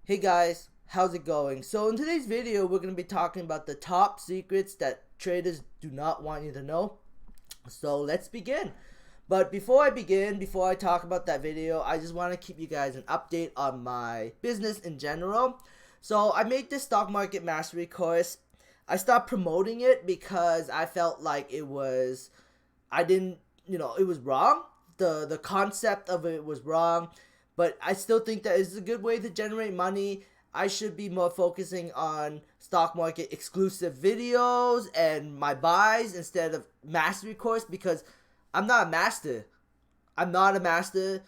Hey guys, how's it going? So in today's video, we're going to be talking about the top secrets that traders do not want you to know. So let's begin. But before I talk about that video, I just want to keep you guys an update on my business in general. So I made this stock market mastery course. I stopped promoting it because I felt like I didn't, it was wrong. The concept of it was wrong, but I still think that it's a good way to generate money. I should be more focusing on stock market exclusive videos and my buys instead of mastery course because I'm not a master. I'm not a master.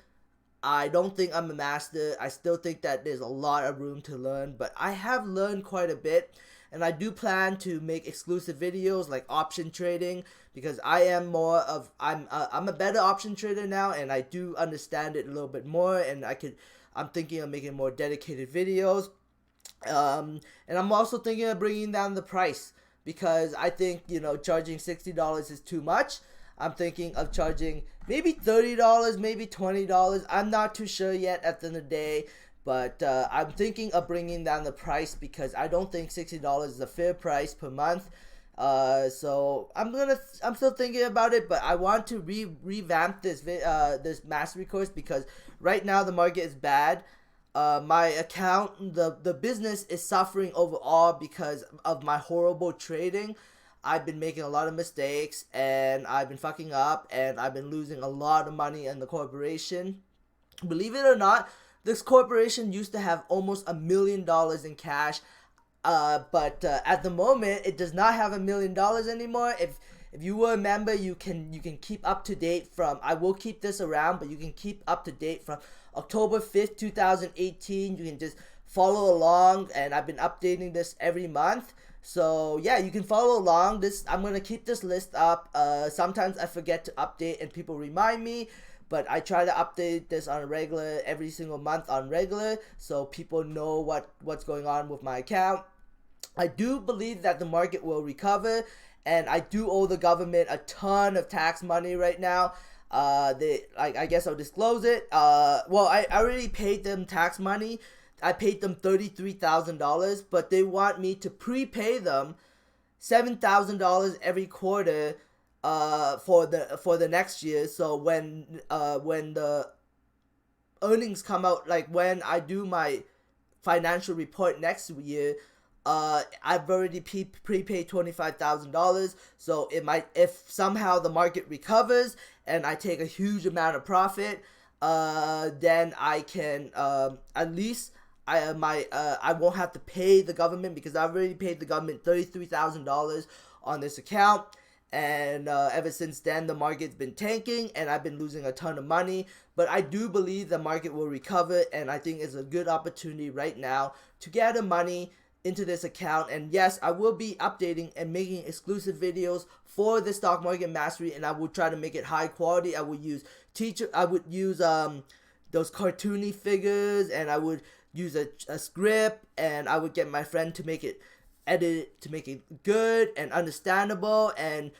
I don't think I'm a master. I still think that there's a lot of room to learn, but I have learned quite a bit, and I do plan to make exclusive videos like option trading because I'm a better option trader now, and I do understand it a little bit more, and I'm thinking of making more dedicated videos. And I'm also thinking of bringing down the price because I think charging $60 is too much. I'm thinking of charging maybe $30, maybe $20. I'm not too sure yet at the end of the day, but I'm thinking of bringing down the price because I don't think $60 is a fair price per month. So I'm still thinking about it, but I want to revamp this mastery course because right now the market is bad. My account, the business is suffering overall because of my horrible trading. I've been making a lot of mistakes and I've been fucking up and I've been losing a lot of money in the corporation. Believe it or not, this corporation used to have almost $1 million in cash, but at the moment it does not have $1 million anymore. If you were a member, you can keep up to date from. I will keep this around, but you can keep up to date from October 5th, 2018. You can just follow along, and I've been updating this every month. So yeah, you can follow along. I'm gonna keep this list up. Sometimes I forget to update, and people remind me. But I try to update this on a regular, every single month on regular, so people know what's going on with my account. I do believe that the market will recover, and I do owe the government a ton of tax money right now. I guess I'll disclose it. Well, I already paid them tax money. I paid them $33,000, but they want me to prepay them $7,000 every quarter for the next year. So when the earnings come out, like when I do my financial report next year, I've already prepaid $25,000. So if somehow the market recovers and I take a huge amount of profit, then I can at least I won't have to pay the government because I've already paid the government $33,000 on this account. And ever since then, the market's been tanking, and I've been losing a ton of money. But I do believe the market will recover, and I think it's a good opportunity right now to gather money into this account. And yes, I will be updating and making exclusive videos for the stock market mastery, and I will try to make it high quality. I would use those cartoony figures, and I would use a script, and I would get my friend to make it edit it to make it good and understandable, and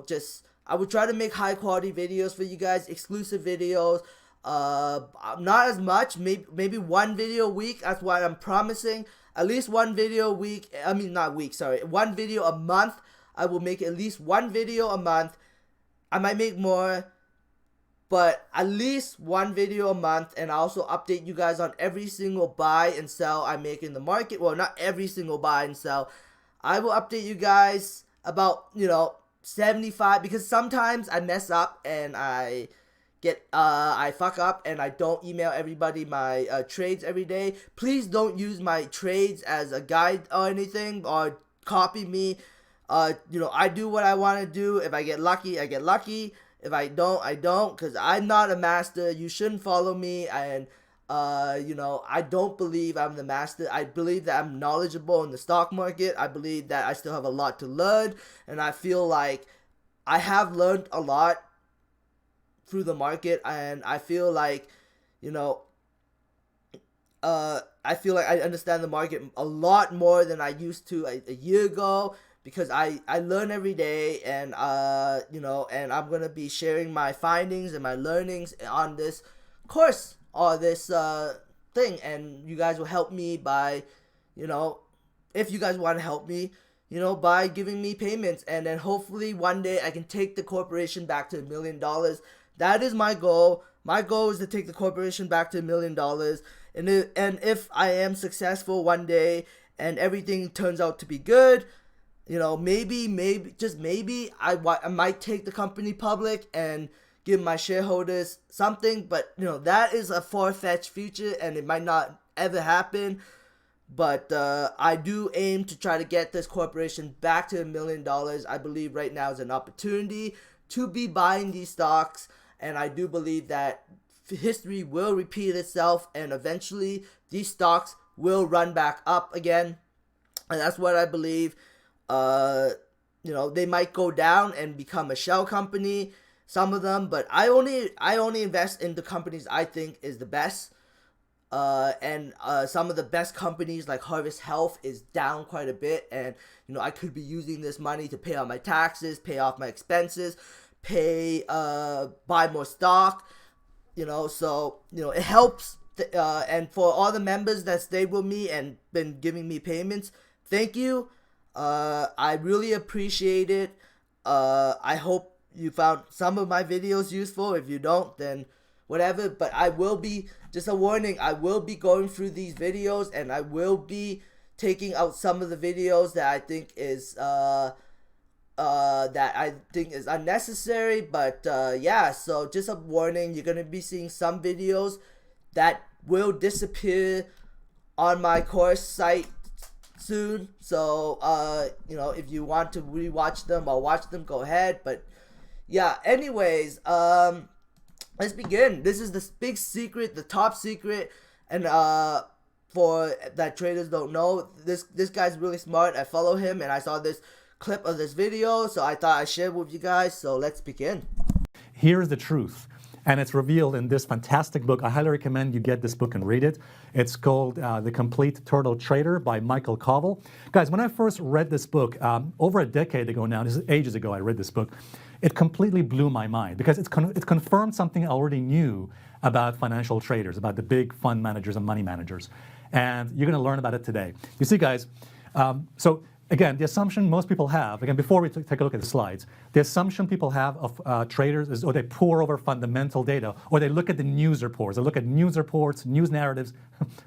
just I would try to make high quality videos for you guys, exclusive videos. Not as much, maybe one video a week. That's what I'm promising. At least one video a week. I mean, not week. Sorry, one video a month. I will make at least one video a month. I might make more, but at least one video a month, and I also update you guys on every single buy and sell I make in the market. Well, not every single buy and sell. I will update you guys about 75, because sometimes I mess up and I fuck up and I don't email everybody my trades every day. Please don't use my trades as a guide or anything, or copy me. I do what I want to do. If I get lucky, I get lucky. If I don't, I don't, because I'm not a master. You shouldn't follow me, and I don't believe I'm the master. I believe that I'm knowledgeable in the stock market. I believe that I still have a lot to learn, and I feel like I have learned a lot through the market, and I feel like I understand the market a lot more than I used to a year ago, because I learn every day, and and I'm gonna be sharing my findings and my learnings on this course, or this thing, and you guys will help me by, if you guys want to help me, by giving me payments, and then hopefully one day I can take the corporation back to $1 million. That is my goal. My goal is to take the corporation back to $1 million, and if I am successful one day and everything turns out to be good, maybe just maybe I might take the company public and give my shareholders something, but that is a far-fetched future and it might not ever happen. But I do aim to try to get this corporation back to $1 million. I believe right now is an opportunity to be buying these stocks, and I do believe that history will repeat itself, and eventually these stocks will run back up again, and that's what I believe. They might go down and become a shell company, some of them, but I only invest in the companies I think is the best. And some of the best companies like Harvest Health is down quite a bit, and I could be using this money to pay off my taxes, pay off my expenses, buy more stock, so it helps. And for all the members that stayed with me and been giving me payments, thank you. I really appreciate it. I hope you found some of my videos useful. If you don't, then whatever. But I will be, just a warning, I will be going through these videos, and I will be taking out some of the videos that I think is unnecessary. But yeah, so just a warning, you're gonna be seeing some videos that will disappear on my course site soon. So if you want to rewatch them or watch them, go ahead. But yeah, anyways, let's begin. This is the big secret, the top secret, and for that traders don't know, this guy's really smart. I follow him, and I saw this clip of this video, so I thought I'd share it with you guys. So let's begin. Here's the truth, and it's revealed in this fantastic book. I highly recommend you get this book and read it. It's called The Complete Turtle Trader by Michael Covell. Guys, when I first read this book, over a decade ago now, this is ages ago I read this book, it completely blew my mind because it's confirmed something I already knew about financial traders, about the big fund managers and money managers. And you're going to learn about it today. You see, guys, so again, the assumption most people have, again, before we take a look at the slides, the assumption people have of traders is, they pore over fundamental data, or they look at the news reports. They look at news reports, news narratives,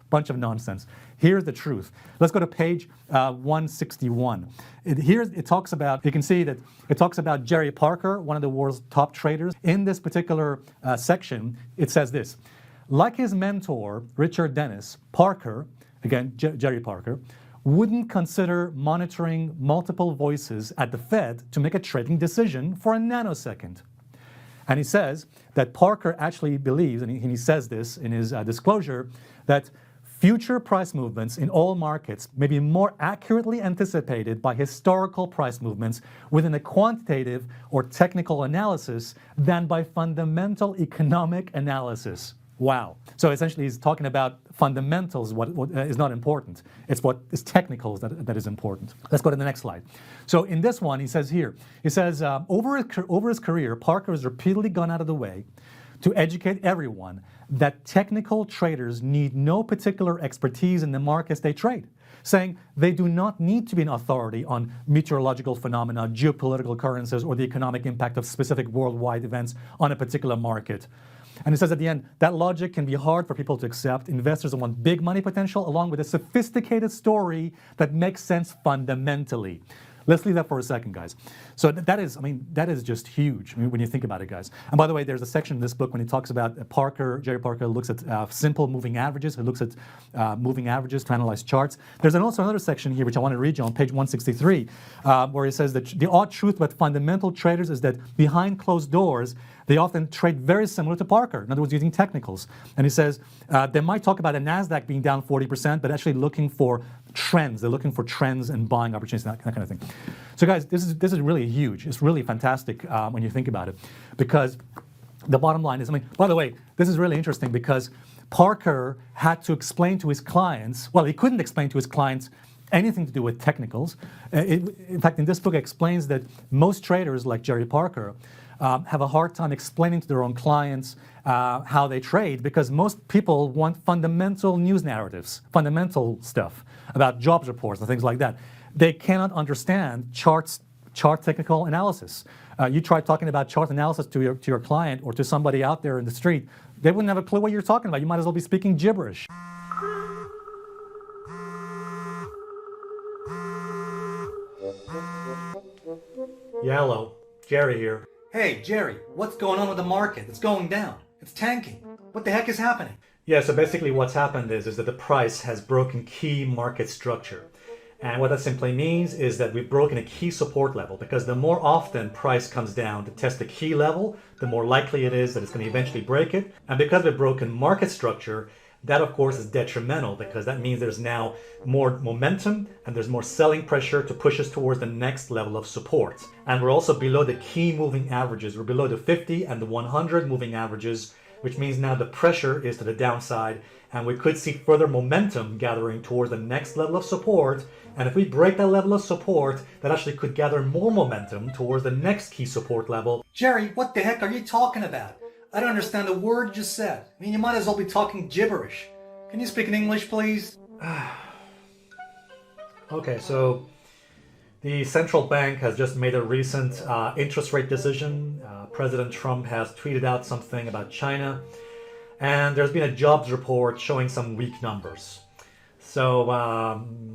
bunch of nonsense. Here's the truth. Let's go to page 161. It talks about, you can see that it talks about Jerry Parker, one of the world's top traders. In this particular section, it says this: like his mentor, Richard Dennis, Parker, again, Jerry Parker, wouldn't consider monitoring multiple voices at the Fed to make a trading decision for a nanosecond. And he says that Parker actually believes, and he says this in his disclosure, that future price movements in all markets may be more accurately anticipated by historical price movements within a quantitative or technical analysis than by fundamental economic analysis. Wow. So essentially he's talking about fundamentals, what is not important. It's what is technical that is important. Let's go to the next slide. So in this one, he says, over his career, Parker has repeatedly gone out of the way to educate everyone that technical traders need no particular expertise in the markets they trade, saying they do not need to be an authority on meteorological phenomena, geopolitical occurrences, or the economic impact of specific worldwide events on a particular market. And it says at the end, that logic can be hard for people to accept. Investors want big money potential along with a sophisticated story that makes sense fundamentally. Let's leave that for a second, guys. So that is just huge when you think about it, guys. And by the way, there's a section in this book when he talks about Jerry Parker looks at simple moving averages. He looks at moving averages to analyze charts. There's also another section here, which I want to read you on page 163, where he says that the odd truth about fundamental traders is that behind closed doors, they often trade very similar to Parker, in other words, using technicals. And he says they might talk about a NASDAQ being down 40%, but actually looking for trends. They're looking for trends and buying opportunities, that kind of thing. So guys, this is really huge. It's really fantastic when you think about it, because the bottom line is, by the way, this is really interesting because Parker had to explain to his clients, well, he couldn't explain to his clients anything to do with technicals. In fact, in this book, it explains that most traders like Jerry Parker have a hard time explaining to their own clients how they trade, because most people want fundamental news narratives, fundamental stuff about jobs reports and things like that. They cannot understand chart technical analysis. You try talking about chart analysis to your client or to somebody out there in the street, they wouldn't have a clue what you're talking about. You might as well be speaking gibberish. Yeah, hello. Jerry here. Hey, Jerry, what's going on with the market? It's going down. It's tanking. What the heck is happening? Yeah, so basically what's happened is that the price has broken key market structure. And what that simply means is that we've broken a key support level, because the more often price comes down to test a key level, the more likely it is that it's going to eventually break it. And because we've broken market structure, that of course is detrimental, because that means there's now more momentum and there's more selling pressure to push us towards the next level of support. And we're also below the key moving averages. We're below the 50 and the 100 moving averages, which means now the pressure is to the downside, and we could see further momentum gathering towards the next level of support. And if we break that level of support, that actually could gather more momentum towards the next key support level. Jerry, what the heck are you talking about? I don't understand a word you just said. I mean, you might as well be talking gibberish. Can you speak in English, please? Okay, so the central bank has just made a recent interest rate decision. President Trump has tweeted out something about China, and there's been a jobs report showing some weak numbers. So,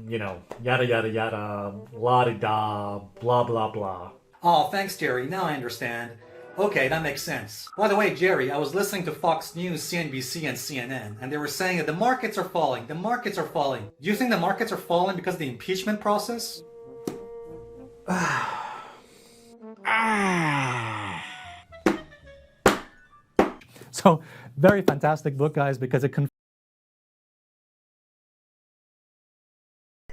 yada, yada, yada, la-di-da, blah, blah, blah. Oh, thanks, Jerry. Now I understand. Okay, that makes sense. By the way, Jerry, I was listening to Fox News, CNBC, and CNN, and they were saying that the markets are falling. The markets are falling. Do you think the markets are falling because of the impeachment process? So, very fantastic book, guys, because it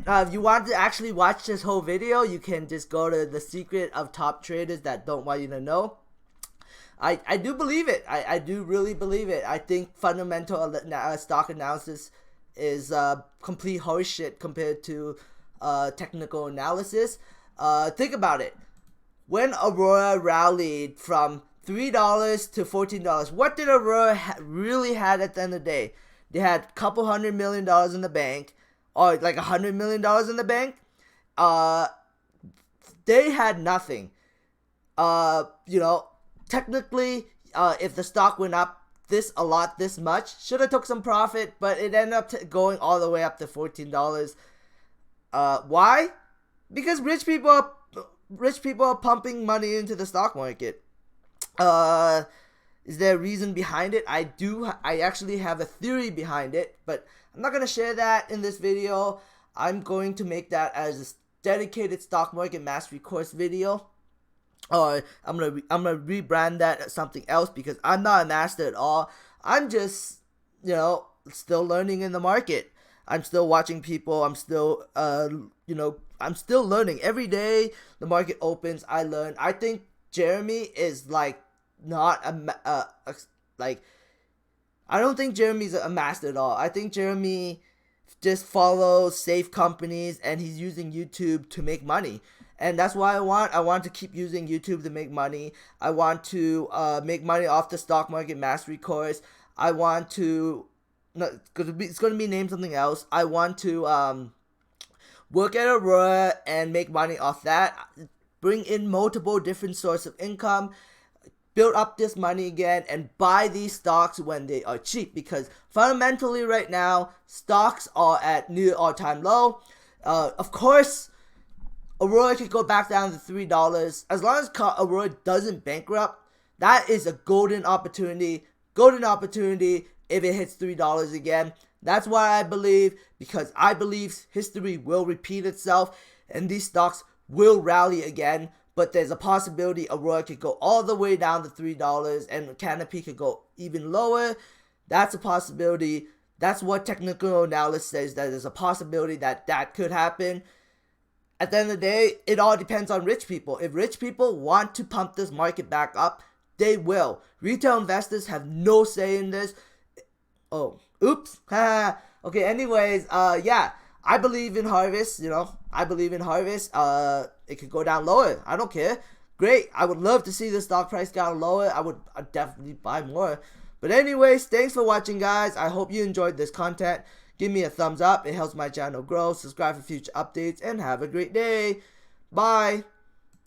if you want to actually watch this whole video, you can just go to The Secret of Top Traders That Don't Want You to Know. I do believe it. I do really believe it. I think fundamental stock analysis is complete horseshit compared to technical analysis. Think about it. When Aurora rallied from $3 to $14, what did Aurora really had at the end of the day? They had a couple $100 million in the bank, or like $100 million in the bank. They had nothing. Technically, if the stock went up this much, should have took some profit, but it ended up going all the way up to $14. Why? Because rich people are pumping money into the stock market. Is there a reason behind it? I actually have a theory behind it, but I'm not gonna share that in this video. I'm going to make that as a dedicated stock market mastery course video. Or I'm gonna rebrand that as something else, because I'm not a master at all. I'm just, still learning in the market. I'm still watching people. I'm still, I'm still learning every day. The market opens, I learn. I think Jeremy is not I don't think Jeremy's a master at all. I think Jeremy just follows safe companies, and he's using YouTube to make money. And that's why I want to keep using YouTube to make money. I want to make money off the stock market mastery course. I want to, it's going to be named something else. I want to work at Aurora and make money off that. Bring in multiple different sources of income. Build up this money again and buy these stocks when they are cheap. Because fundamentally right now, stocks are at near all-time low. Of course, Aurora could go back down to $3. As long as Aurora doesn't bankrupt, that is a golden opportunity. Golden opportunity if it hits $3 again. That's why I believe, because I believe history will repeat itself and these stocks will rally again. But there's a possibility Aurora could go all the way down to $3 and Canopy could go even lower. That's a possibility. That's what technical analysis says, that there's a possibility that that could happen. At the end of the day, it all depends on rich people. If rich people want to pump this market back up, they will. Retail investors have no say in this. Oh, oops. Okay, anyways, yeah. I believe in Harvest, I believe in Harvest. It could go down lower. I don't care. great. I would love to see the stock price get lower. I'd definitely buy more. But anyways, thanks for watching, guys. I hope you enjoyed this content. Give me a thumbs up. It helps my channel grow. Subscribe for future updates and have a great day. Bye.